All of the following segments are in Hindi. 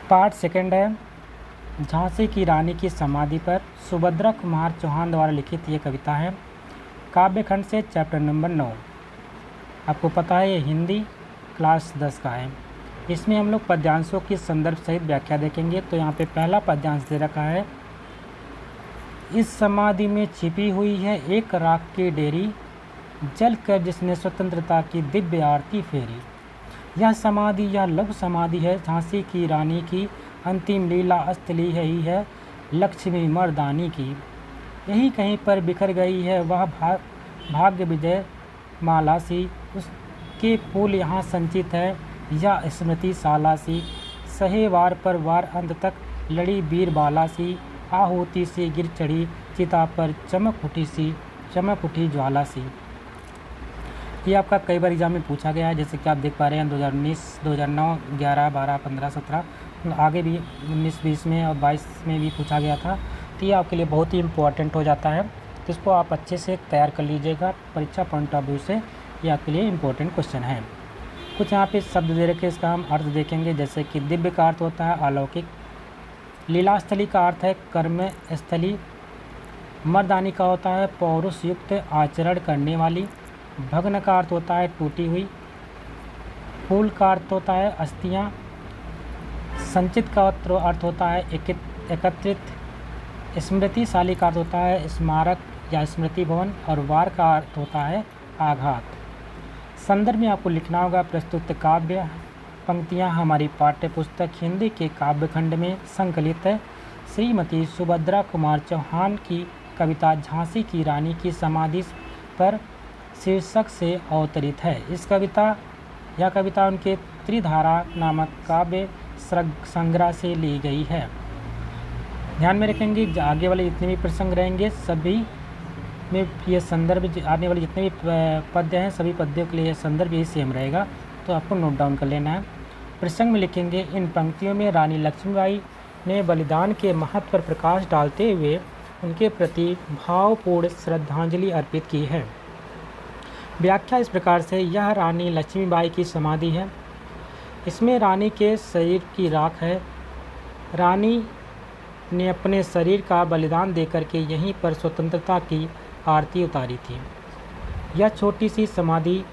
पार्ट सेकंड है झांसी की रानी की समाधि पर सुभद्रा कुमार चौहान द्वारा लिखित ये कविता है। काव्यखंड से चैप्टर नंबर 9। आपको पता है ये हिंदी क्लास 10 का है। इसमें हम लोग पद्यांशों की संदर्भ सहित व्याख्या देखेंगे। तो यहाँ पे पहला पद्यांश दे रखा है, इस समाधि में छिपी हुई है एक राख की डेरी, जल कर जिसने स्वतंत्रता की दिव्य आरती फेरी। यह समाधि यह लघु समाधि है झांसी की रानी की, अंतिम लीला स्थली ही है लक्ष्मी मर्दानी की। यही कहीं पर बिखर गई है वह भाग्य विजय माला सी, उसके फूल यहाँ संचित है यह स्मृति साला सी। सहे वार पर वार अंत तक लड़ी वीर बाला सी, आहुति से गिर चढ़ी चिता पर चमक उठी ज्वाला सी। ये आपका कई बार एग्जाम में पूछा गया है, जैसे कि आप देख पा रहे हैं 2019, 2009, 11, 12, 15, 17, आगे भी 19, 20 में और 22 में भी पूछा गया था। तो ये आपके लिए बहुत ही इम्पोर्टेंट हो जाता है, तो इसको आप अच्छे से तैयार कर लीजिएगा। परीक्षा पॉइंट ऑफ व्यू से ये आपके लिए इम्पोर्टेंट क्वेश्चन है। कुछ यहाँ पे शब्द दे रखे, इसका हम अर्थ देखेंगे। जैसे कि दिव्य का अर्थ होता है अलौकिक, लीलास्थली का अर्थ है कर्म स्थली, मर्दानी का होता है पौरुष युक्त आचरण करने वाली, भग्न का अर्थ होता है टूटी हुई, फूल का अर्थ होता है अस्थियाँ, संचित का अर्थ होता है एकत्रित, स्मृतिशाली का अर्थ होता है स्मारक या स्मृति भवन, और वार का अर्थ होता है आघात। संदर्भ में आपको लिखना होगा प्रस्तुत काव्य पंक्तियाँ हमारी पाठ्य पुस्तक हिंदी के काव्यखंड में संकलित है। श्रीमती सुभद्रा कुमार चौहान की कविता झांसी की रानी की समाधि पर शीर्षक से अवतरित है। यह कविता उनके त्रिधारा नामक काव्य संग्रह से ली गई है। ध्यान में रखेंगे आगे वाले जितने भी प्रसंग रहेंगे सभी में ये संदर्भ, आने वाले जितने भी पद्य हैं सभी पद्यों के लिए यह संदर्भ यही सेम रहेगा, तो आपको नोट डाउन कर लेना है। प्रसंग में लिखेंगे, इन पंक्तियों में रानी लक्ष्मीबाई ने बलिदान के महत्व पर प्रकाश डालते हुए उनके प्रति भावपूर्ण श्रद्धांजलि अर्पित की है। व्याख्या इस प्रकार से, यह रानी लक्ष्मीबाई की समाधि है। इसमें रानी के शरीर की राख है। रानी ने अपने शरीर का बलिदान देकर के यहीं पर स्वतंत्रता की आरती उतारी थी। यह छोटी सी समाधि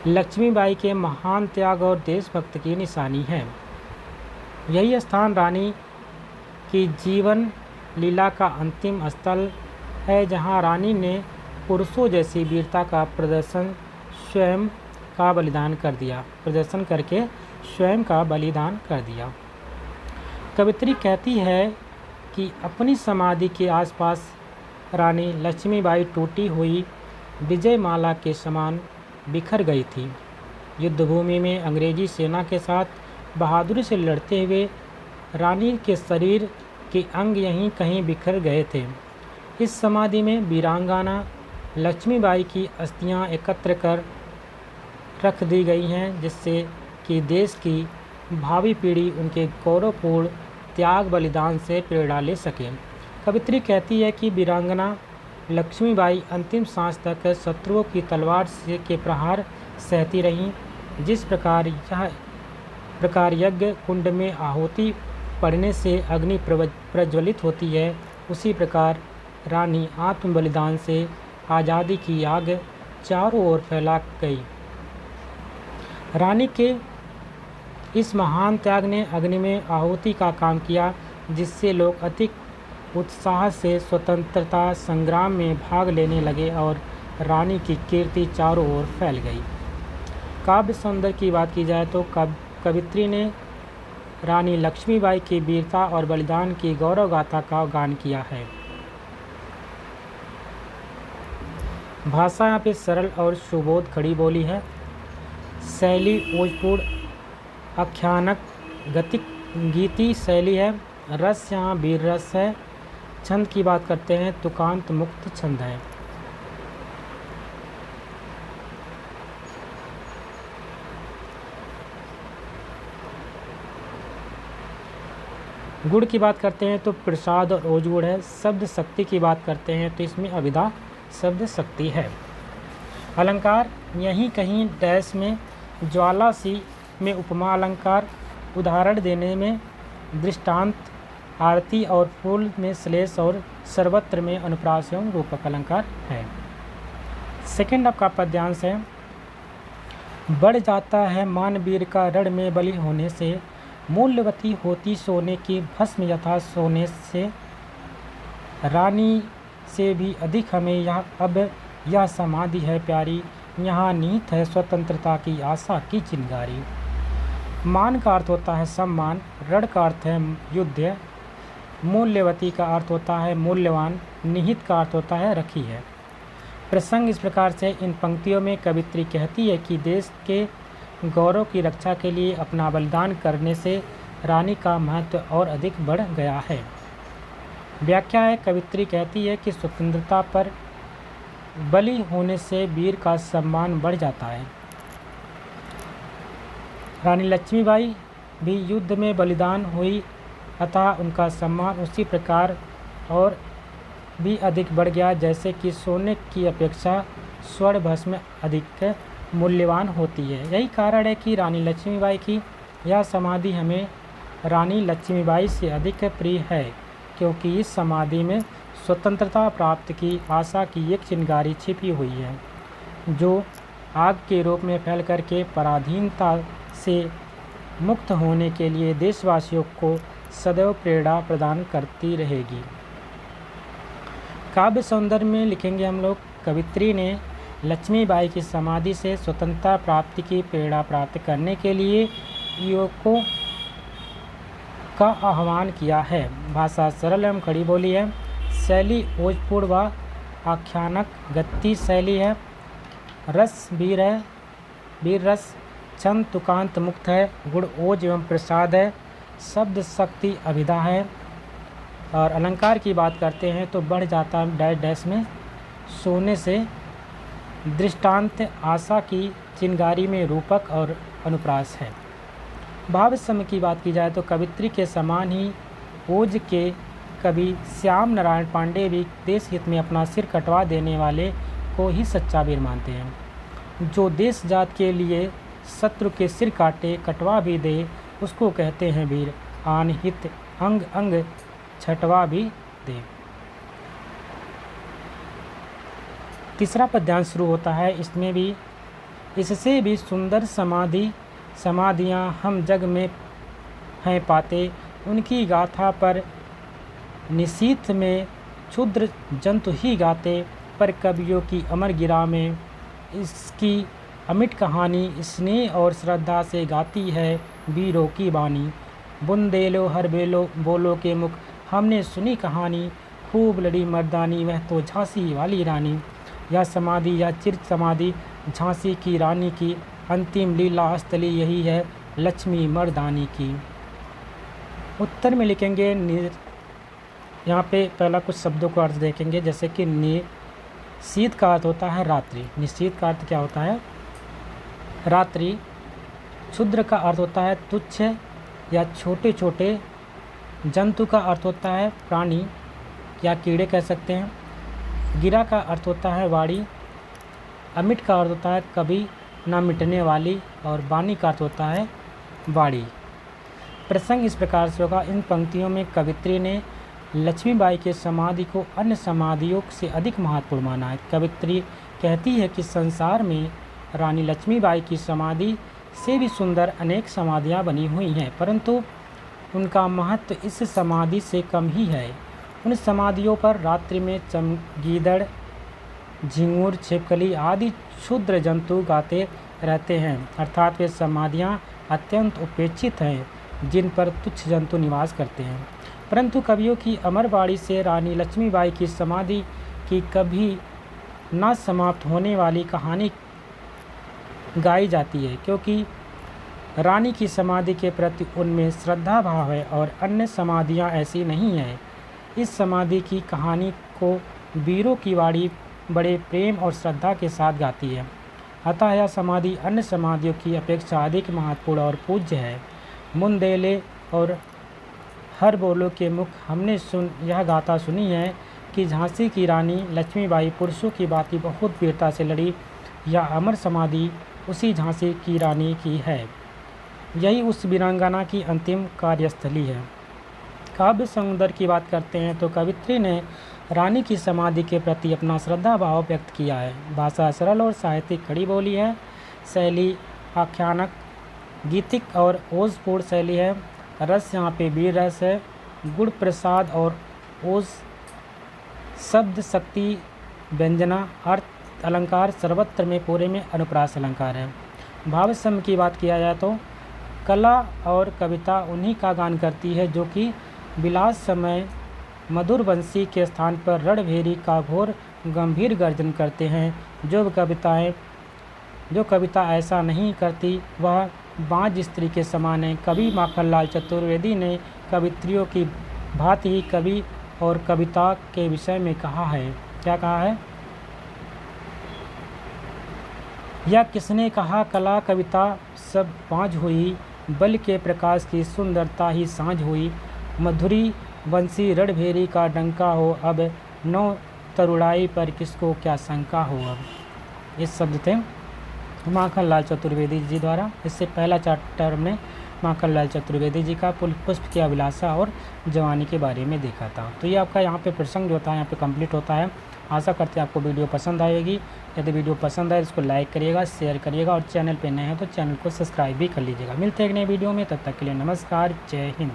लक्ष्मीबाई के महान त्याग और देशभक्त की निशानी है। यही स्थान रानी की जीवन लीला का अंतिम स्थल है, जहां रानी ने पुरुषों जैसी वीरता का प्रदर्शन करके स्वयं का बलिदान कर दिया। कवित्री कहती है कि अपनी समाधि के आसपास रानी लक्ष्मीबाई टूटी हुई विजयमाला के समान बिखर गई थी। युद्धभूमि में अंग्रेजी सेना के साथ बहादुरी से लड़ते हुए रानी के शरीर के अंग यहीं कहीं बिखर गए थे। इस समाधि में वीरांगना लक्ष्मीबाई की अस्थियां एकत्र कर रख दी गई हैं, जिससे कि देश की भावी पीढ़ी उनके गौरवपूर्ण त्याग बलिदान से प्रेरणा ले सके। कवित्री कहती है कि वीरांगना लक्ष्मीबाई अंतिम सांस तक शत्रुओं की तलवार के प्रहार सहती रहीं। जिस प्रकार यज्ञ कुंड में आहुति पड़ने से अग्नि प्रज्वलित होती है, उसी प्रकार रानी आत्म बलिदान से आज़ादी की आग चारों ओर फैला गई। रानी के इस महान त्याग ने अग्नि में आहुति का काम किया, जिससे लोग अधिक उत्साह से स्वतंत्रता संग्राम में भाग लेने लगे और रानी की कीर्ति चारों ओर फैल गई। काव्य सौंदर्य की बात की जाए तो कवित्री ने रानी लक्ष्मीबाई की वीरता और बलिदान की गौरव गाथा का गान किया है। भाषा यहाँ पे सरल और सुबोध खड़ी बोली है। शैली ओजपूर्ण आख्यानक गतिक गीति शैली है। रस यहाँ वीर रस है। छंद की बात करते हैं, तुकांत मुक्त छंद है। गुण की बात करते हैं तो प्रसाद और ओजगुण है। शब्द शक्ति की बात करते हैं तो इसमें अभिधा शब्द शक्ति है। अलंकार यहीं कहीं डैश में ज्वाला सी में उपमा अलंकार, उदाहरण देने में दृष्टांत, आरती और फूल में श्लेष और सर्वत्र में अनुप्रास एवं रूपक अलंकार है। सेकंड आपका पद्यांश है, बढ़ जाता है मान वीर का रण में बलि होने से, मूल्यवती होती सोने की भस्म यथा सोने से, रानी से भी अधिक हमें यह समाधि है प्यारी, यहाँ निहित है स्वतंत्रता की आशा की चिंगारी। मान का अर्थ होता है सम्मान, रण का अर्थ है युद्ध, मूल्यवती का अर्थ होता है मूल्यवान, निहित का अर्थ होता है रखी है। प्रसंग इस प्रकार से इन पंक्तियों में कवित्री कहती है कि देश के गौरव की रक्षा के लिए अपना बलिदान करने से रानी का महत्व और अधिक बढ़ गया है। व्याख्या है, कवित्री कहती है कि स्वतंत्रता पर बलि होने से वीर का सम्मान बढ़ जाता है। रानी लक्ष्मीबाई भी युद्ध में बलिदान हुई, अतः उनका सम्मान उसी प्रकार और भी अधिक बढ़ गया जैसे कि सोने की अपेक्षा स्वर्ण भस्म अधिक मूल्यवान होती है। यही कारण है कि रानी लक्ष्मीबाई की यह समाधि हमें रानी लक्ष्मीबाई से अधिक प्रिय है, क्योंकि इस समाधि में स्वतंत्रता प्राप्त की आशा की एक चिंगारी छिपी हुई है, जो आग के रूप में फैल करके पराधीनता से मुक्त होने के लिए देशवासियों को सदैव प्रेरणा प्रदान करती रहेगी। काव्य सौंदर्य में लिखेंगे हम लोग, कवित्री ने लक्ष्मीबाई की समाधि से स्वतंत्रता प्राप्ति की प्रेरणा प्राप्त करने के लिए युवकों का आह्वान किया है। भाषा सरल एवं खड़ी बोली है, शैली ओजपूर्ण व आख्यानक गति शैली है, रस वीर है, वीर रस, छंद तुकांत मुक्त है, गुण ओज एवं प्रसाद है, शब्द शक्ति अभिधा है। और अलंकार की बात करते हैं तो बढ़ जाता डैश डैश में सोने से, दृष्टांत आशा की चिंगारी में रूपक और अनुप्रास है। भाव समय की बात की जाए तो कवित्री के समान ही ओज के कवि श्याम नारायण पांडे भी देश हित में अपना सिर कटवा देने वाले को ही सच्चा वीर मानते हैं। जो देश जात के लिए शत्रु के सिर काटे कटवा भी दे, उसको कहते हैं वीर, आन हित अंग अंग छटवा भी दे। तीसरा पद्यांश शुरू होता है, इसमें भी इससे भी सुंदर समाधियाँ हम जग में हैं पाते, उनकी गाथा पर निशीथ में क्षुद्र जंतु ही गाते, पर कवियों की अमर गिरा में इसकी अमिट कहानी स्नेह और श्रद्धा से गाती है वीरों की बानी। बुंदेलो हर बेलो बोलो के मुख हमने सुनी कहानी, खूब लड़ी मर्दानी वह तो झांसी वाली रानी। यह समाधि या चिर समाधि झांसी की रानी की अंतिम लीला स्थली यही है लक्ष्मी मर्दानी की। उत्तर में लिखेंगे, यहाँ पे पहला कुछ शब्दों का अर्थ देखेंगे, जैसे कि निशीथ का अर्थ होता है रात्रि। निशीथ का अर्थ क्या होता है? रात्रि। क्षुद्र का अर्थ होता है तुच्छ या छोटे छोटे। जंतु का अर्थ होता है प्राणी या कीड़े कह सकते हैं। गिरा का अर्थ होता है वाणी। अमिट का अर्थ होता है कभी ना मिटने वाली, और बानी का अर्थ होता है बाड़ी। प्रसंग इस प्रकार से होगा, इन पंक्तियों में कवित्री ने लक्ष्मीबाई के समाधि को अन्य समाधियों से अधिक महत्वपूर्ण माना है। कवित्री कहती है कि संसार में रानी लक्ष्मीबाई की समाधि से भी सुंदर अनेक समाधियाँ बनी हुई हैं, परंतु उनका महत्व इस समाधि से कम ही है। उन समाधियों पर रात्रि में गीदड़, झिंगुर, छिपकली आदि क्षुद्र जंतु गाते रहते हैं, अर्थात वे समाधियाँ अत्यंत उपेक्षित हैं जिन पर तुच्छ जंतु निवास करते हैं। परंतु कवियों की अमरवाणी से रानी लक्ष्मीबाई की समाधि की कभी न समाप्त होने वाली कहानी गाई जाती है, क्योंकि रानी की समाधि के प्रति उनमें श्रद्धा भाव है और अन्य समाधियाँ ऐसी नहीं हैं। इस समाधि की कहानी को वीरों की वाणी बड़े प्रेम और श्रद्धा के साथ गाती है, अतः यह समाधि अन्य समाधियों की अपेक्षा अधिक महत्वपूर्ण और पूज्य है। मुंदेले और हर बोलो के मुख हमने यह गाथा सुनी है कि झांसी की रानी लक्ष्मीबाई पुरुषों की भांति बहुत वीरता से लड़ी। यह अमर समाधि उसी झांसी की रानी की है। यही उस वीरांगना की अंतिम कार्यस्थली है। काव्य सौंदर्य की बात करते हैं तो कवित्री ने रानी की समाधि के प्रति अपना श्रद्धा भाव व्यक्त किया है। भाषा सरल और साहित्यिक खड़ी बोली है। शैली आख्यानक, गीतिक और ओजपूर्ण शैली है। रस यहाँ पे वीर रस है। गुण प्रसाद और ओज, शब्द शक्ति, व्यंजना, अर्थ अलंकार सर्वत्र में पूरे में अनुप्रास अलंकार है। भावसम की बात किया जाए तो कला और कविता उन्हीं का गान करती है जो कि विलास समय मधुर बंसी के स्थान पर रणभेरी का घोर गंभीर गर्जन करते हैं। जो कविता ऐसा नहीं करती वह बाँझ स्त्री के समान है। कवि माखनलाल चतुर्वेदी ने कवित्रियों की भांति ही कवि और कविता के विषय में कहा है। क्या कहा है? या किसने कहा कला कविता सब बाँझ हुई, बल के प्रकाश की सुंदरता ही साँझ हुई। मधुरी बंसी रणभेरी का डंका हो, अब नौ तरुणाई पर किसको क्या शंका हो। अब इस शब्द थे माखनलाल चतुर्वेदी जी द्वारा। इससे पहला चैप्टर में माखनलाल चतुर्वेदी जी का पुष्प की अभिलाषा और जवानी के बारे में देखा था। तो ये आपका यहाँ पे प्रसंग जो होता है यहाँ पे कंप्लीट होता है। आशा करते हैं आपको वीडियो पसंद आएगी। यदि वीडियो पसंद आए इसको लाइक करिएगा, शेयर करिएगा और चैनल पे नए हैं तो चैनल को सब्सक्राइब भी कर लीजिएगा। मिलते हैं एक नए वीडियो में, तब तक के लिए नमस्कार, जय हिंद।